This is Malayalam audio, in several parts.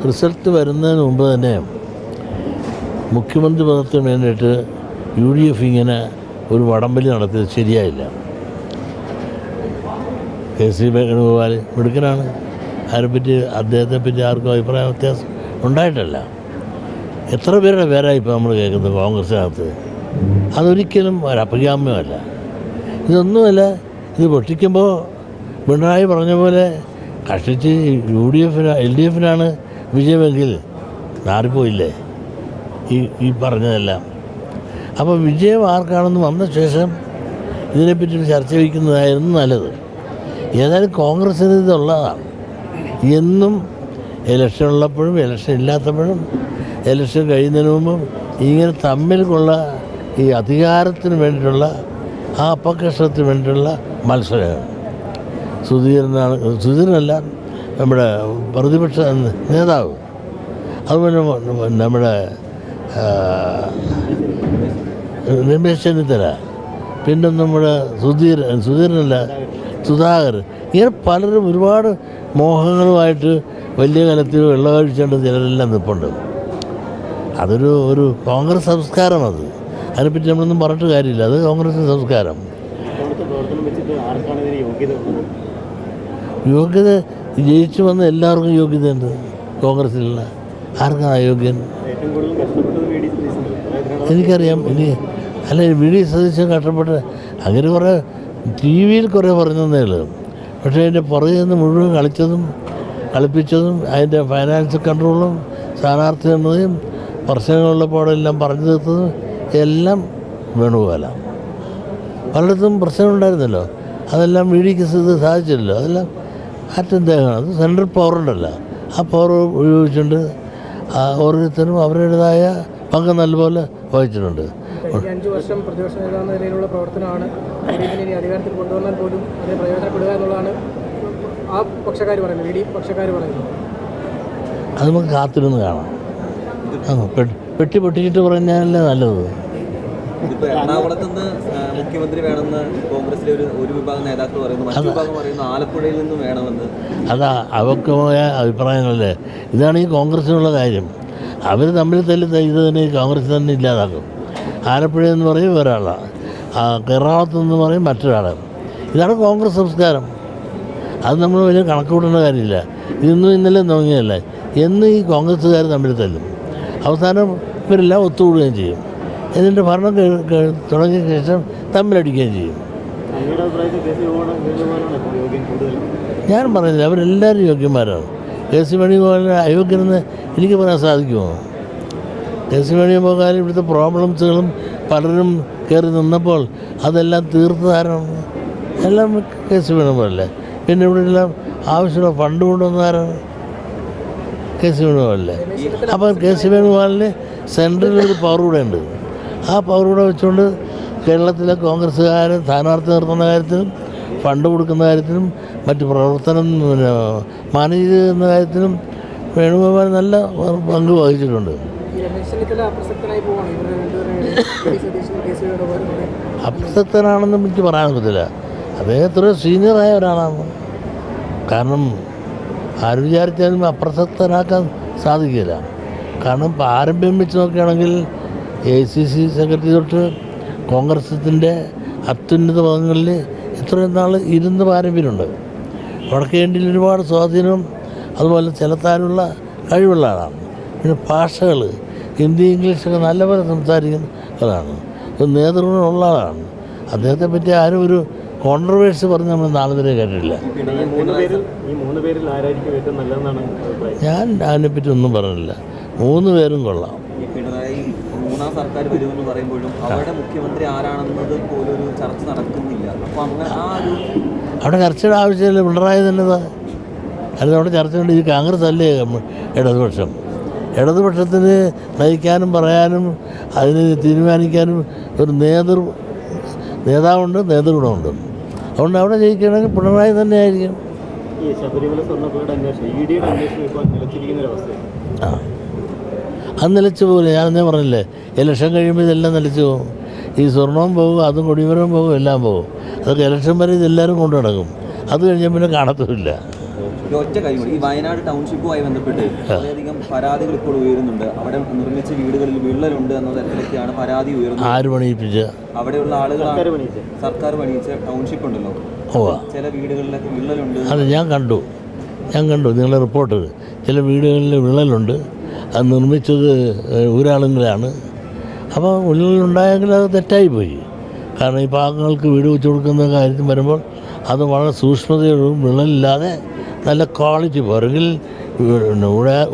റിസൾട്ട് വരുന്നതിന് മുമ്പ് തന്നെ മുഖ്യമന്ത്രി പദത്തിന് വേണ്ടിയിട്ട് UDF ഇങ്ങനെ ഒരു വടംവലി നടത്തിയത് ശരിയായില്ല. KC വേണുഗോപാൽ മിടുക്കനാണ്. അതിനെപ്പറ്റി അദ്ദേഹത്തെപ്പറ്റി ആർക്കും അഭിപ്രായ വ്യത്യാസം ഉണ്ടായിട്ടല്ല. എത്ര പേരുടെ പേരായി ഇപ്പോൾ നമ്മൾ കേൾക്കുന്നത് കോൺഗ്രസിനകത്ത്. അതൊരിക്കലും ഒരഭികാമ്യമല്ല. ഇതൊന്നുമല്ല. ഇത് പൊട്ടിക്കുമ്പോൾ പിണറായി പറഞ്ഞ പോലെ കഷ്ടിച്ച് LDF-നാണ് വിജയമെങ്കിൽ മാറിപ്പോയില്ലേ ഈ പറഞ്ഞതെല്ലാം. അപ്പോൾ വിജയം ആർക്കാണെന്ന് വന്ന ശേഷം ഇതിനെപ്പറ്റി ചർച്ച വയ്ക്കുന്നതായിരുന്നു നല്ലത്. ഏതായാലും കോൺഗ്രസ്സിന് ഇതുള്ളതാണ്. എന്നും ഇലക്ഷൻ ഉള്ളപ്പോഴും ഇലക്ഷൻ ഇല്ലാത്തപ്പോഴും ഇലക്ഷൻ കഴിയുന്നതിന് മുമ്പും ഇങ്ങനെ തമ്മിലുള്ള ഈ അധികാരത്തിന് വേണ്ടിയിട്ടുള്ള ആ അപകർഷത്തിന് വേണ്ടിയിട്ടുള്ള മത്സരമാണ്. സുധീരനല്ല നമ്മുടെ പ്രതിപക്ഷ നേതാവ്, അതുപോലെ നമ്മുടെ രമേശ് ചെന്നിത്തല, പിന്നെ നമ്മുടെ സുധീരനല്ല സുധാകരൻ, ഇങ്ങനെ പലരും ഒരുപാട് മോഹങ്ങളുമായിട്ട് വലിയ കലത്തിൽ വെള്ളമഴിച്ചുകൊണ്ട് ചിലരെല്ലാം നിൽപ്പുണ്ട്. ഒരു കോൺഗ്രസ് സംസ്കാരം. അതിനെപ്പറ്റി നമ്മളൊന്നും പറഞ്ഞിട്ട് കാര്യമില്ല. അത് കോൺഗ്രസ് സംസ്കാരം. യോഗ്യത ജയിച്ചു വന്ന എല്ലാവർക്കും യോഗ്യതയുണ്ട്. കോൺഗ്രസ്സിലുള്ള ആർക്കാണ് അയോഗ്യൻ? എനിക്കറിയാം. VD സതീശൻ കഷ്ടപ്പെട്ട് അങ്ങനെ കുറേ TV-യിൽ കുറേ പറഞ്ഞതേ ഉള്ളൂ. പക്ഷേ അതിൻ്റെ പുറകിൽ നിന്ന് മുഴുവൻ കളിപ്പിച്ചതും അതിൻ്റെ ഫൈനാൻസ് കൺട്രോളും സ്ഥാനാർത്ഥി നിർണ്ണയം പ്രശ്നങ്ങളുള്ളപ്പോഴെല്ലാം പറഞ്ഞു തീർത്തതും എല്ലാം വേണുഗോപാലാണ്. പലയിടത്തും പ്രശ്നമുണ്ടായിരുന്നല്ലോ, അതെല്ലാം VDക്ക് സാധിച്ചില്ലല്ലോ. അതെല്ലാം മാറ്റദ്ദേഹമാണ്. അത് സെൻട്രൽ പവറുണ്ടല്ലോ, ആ പവർ ഉപയോഗിച്ചുകൊണ്ട് ഓരോരുത്തരും അവരുടേതായ പങ്ക് നല്ലപോലെ വഹിച്ചിട്ടുണ്ട്. 5 വർഷം പ്രതിപക്ഷ നേതാവെന്ന നിലയിലുള്ള പ്രവർത്തനമാണ് അധികാരത്തിൽ കൊണ്ടുവന്നാൽ പോലും അതിനെ പ്രയോജനപ്പെടുക എന്നുള്ളതാണ് ആ പക്ഷക്കാർ പറയുന്നത്, VD പക്ഷക്കാർ പറയുന്നത്. അത് നമുക്ക് കാത്തിരുന്ന് കാണാം. പെട്ടി പൊട്ടിച്ചിട്ട് പറഞ്ഞാലല്ലേ നല്ലത്. എറണാകുളത്ത് നിന്ന് മുഖ്യമന്ത്രി വേണമെന്ന് കോൺഗ്രസിലെ ഒരു വിഭാഗം നേതാക്കൾ പറയുന്നു, മറ്റു വിഭാഗം പറയുന്നു ആലപ്പുഴയിൽ നിന്ന് വേണമെന്ന്. അതാ അവക്കമായ അഭിപ്രായങ്ങളല്ലേ. ഇതാണ് ഈ കോൺഗ്രസിനുള്ള കാര്യം. അവർ തമ്മിൽ ഇത് തന്നെ ഈ കോൺഗ്രസ് തന്നെ ഇല്ലാതാക്കും. ആലപ്പുഴ എന്ന് പറയും ഒരാളാണ്, എറണാകുളത്ത് നിന്ന് പറയും മറ്റൊരാളാണ്. ഇതാണ് കോൺഗ്രസ് സംസ്കാരം. അത് നമ്മൾ വലിയ കണക്ക് കൂട്ടേണ്ട കാര്യമില്ല. ഇന്നും ഇന്നലെ തുടങ്ങിയല്ല. എന്ന് ഈ കോൺഗ്രസ്സുകാർ തമ്മിൽ തല്ലും. അവസാനം ഇവരെല്ലാം ഒത്തുകൂടുകയും ചെയ്യും. എന്നിട്ട് ഭരണം തുടങ്ങിയ ശേഷം തമ്മിലടിക്കുകയും ചെയ്യും. ഞാൻ പറയുന്നില്ല, അവരെല്ലാവരും യോഗ്യന്മാരാണ്. KC വേണുഗോപാലിന് അയോഗ്യനെന്ന് എനിക്ക് പറയാൻ സാധിക്കുമോ? KC വേണുഗോപാൽ ഇവിടുത്തെ പ്രോബ്ലംസുകളും പലരും കയറി നിന്നപ്പോൾ അതെല്ലാം തീർത്തതാരാണ്? എല്ലാം KC വേണുഗോപാലല്ലേ. പിന്നെ ഇവിടെ എല്ലാം ആവശ്യമുള്ള ഫണ്ട് കൊണ്ടുവന്നതാരാണ്? KC വേണുഗോപാലല്ലേ. അപ്പം KC വേണുഗോപാലിന് സെൻട്രലൊരു പവർ കൂടെ ഉണ്ട്. ആ പവർ കൂടെ വെച്ചുകൊണ്ട് കേരളത്തിലെ കോൺഗ്രസ്സുകാരെ സ്ഥാനാർത്ഥി നിർത്തുന്ന കാര്യത്തിലും ഫണ്ട് കൊടുക്കുന്ന കാര്യത്തിലും മറ്റ് പ്രവർത്തനം മാനേജ് ചെയ്യുന്ന കാര്യത്തിലും വേണുഗോപാൽ നല്ല പങ്ക് വഹിച്ചിട്ടുണ്ട്. അപ്രസക്തനാണെന്ന് എനിക്ക് പറയാൻ പറ്റില്ല. അദ്ദേഹം എത്രയോ സീനിയറായ ഒരാളാണ്. കാരണം ആര് വിചാരിച്ചാലും അപ്രസക്തനാക്കാൻ സാധിക്കില്ല. കാരണം പാരമ്പര്യം വെച്ച് നോക്കുകയാണെങ്കിൽ AICC സെക്രട്ടറി തൊട്ട് കോൺഗ്രസിൻ്റെ അത്യുന്നത പദങ്ങളിൽ ഇത്രയും നാൾ ഇരുന്ന് പാരമ്പര്യമുണ്ട്. വടക്കേ ഇന്ത്യയിൽ ഒരുപാട് സ്വാധീനവും അതുപോലെ ചെലുത്താനുള്ള കഴിവുള്ള ആളാണ്. പിന്നെ ഭാഷകൾ ഹിന്ദി ഇംഗ്ലീഷൊക്കെ നല്ലപോലെ സംസാരിക്കുന്നതാണ്. ഒരു നേതൃത്വമുള്ള ആളാണ്. അദ്ദേഹത്തെ പറ്റി ആരും ഒരു കോൺട്രവേഴ്സി പറഞ്ഞ് നമ്മൾ നാളെ വരെ കേട്ടിട്ടില്ല. ഞാൻ അതിനെപ്പറ്റി ഒന്നും പറഞ്ഞില്ല. 3 പേരും കൊള്ളാം. മൂന്നാം സർക്കാർ വരുമെന്ന് പറയുമ്പോഴും അവിടെ മുഖ്യമന്ത്രി ആരാണെന്നത് പോലും ഒരു ചർച്ച നടക്കുന്നില്ല. അപ്പോൾ അങ്ങനെ അവിടെ ചർച്ചയുടെ ആവശ്യമില്ല. പിണറായി തന്നെ അല്ല അവിടെ ചർച്ച കൊണ്ട് ഈ കോൺഗ്രസ് അല്ലേ ഇടതുപക്ഷം. ഇടതുപക്ഷത്തിന് നയിക്കാനും പറയാനും അതിന് തീരുമാനിക്കാനും ഒരു നേതാവുണ്ട്, നേതൃഗുണമുണ്ട്. അതുകൊണ്ട് അവിടെ ജയിക്കുകയാണെങ്കിൽ പിണറായി തന്നെ ആയിരിക്കും. അത് നിലച്ചു പോകില്ല. ഞാൻ പറഞ്ഞില്ലേ, ഇലക്ഷൻ കഴിയുമ്പോൾ ഇതെല്ലാം നിലച്ചു പോകും. ഈ സ്വർണവും പോകും, അതും കൊടിമരവും പോകും, എല്ലാം പോകും. അതൊക്കെ ഇലക്ഷൻ വരെ ഇതെല്ലാവരും കൊണ്ടു നടക്കും. അത് കഴിഞ്ഞാൽ പിന്നെ കാണത്തുമില്ല. ഈ ഒറ്റ കാര്യം കൂടി, ഈ വയനാട് ടൗൺഷിപ്പുമായി ബന്ധപ്പെട്ട് വളരെയധികം പരാതികൾ ഇപ്പോൾ ഉയരുന്നുണ്ട്. അവിടെ നിർമ്മിച്ച വീടുകളിൽ വിള്ളലുണ്ട് എന്ന തരത്തിലൊക്കെയാണ് പരാതി ഉയർന്നത്. ആര് പണിയിപ്പിച്ച? അവിടെയുള്ള ആളുകളാണ് സർക്കാർ പണിയിച്ച ടൗൺഷിപ്പ് ഉണ്ടല്ലോ, ചില വീടുകളിലൊക്കെ വിള്ളലുണ്ട്. അത് ഞാൻ കണ്ടു നിങ്ങളുടെ റിപ്പോർട്ട്. ചില വീടുകളിൽ വിള്ളലുണ്ട്, അത് നിർമ്മിച്ചത് ഊരാളുകളാണ്. അപ്പോൾ വിള്ളലുണ്ടായെങ്കിൽ അത് തെറ്റായിപ്പോയി. കാരണം ഈ പാവങ്ങൾക്ക് വീട് വെച്ച് കൊടുക്കുന്ന കാര്യത്തിൽ വരുമ്പോൾ അത് വളരെ സൂക്ഷ്മതയോടും വിള്ളലില്ലാതെ നല്ല ക്വാളിറ്റി പുറകിൽ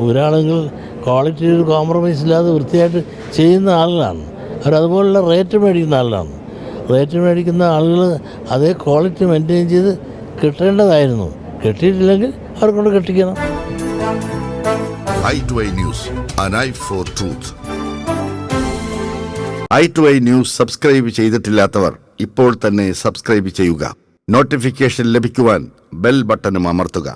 ഊരാളുകൾ ക്വാളിറ്റി ഒരു കോംപ്രമൈസ് ഇല്ലാതെ വൃത്തിയായിട്ട് ചെയ്യുന്ന ആളുകളാണ്. അവരതുപോലുള്ള റേറ്റ് മേടിക്കുന്ന ആളുകളാണ്. റേറ്റ് മേടിക്കുന്ന ആളുകൾ അതേ ക്വാളിറ്റി മെയിൻറ്റെയിൻ ചെയ്ത് കിട്ടേണ്ടതായിരുന്നു. കിട്ടിയിട്ടില്ലെങ്കിൽ അവരെ കൊണ്ട് കെട്ടിക്കണം. i2i News, an eye for truth. i2i News subscribe ചെയ്തിട്ടില്ലാത്തവർ ഇപ്പോൾ തന്നെ സബ്സ്ക്രൈബ് ചെയ്യുക. നോട്ടിഫിക്കേഷൻ ലഭിക്കുവാൻ ബെൽ ബട്ടണും അമർത്തുക.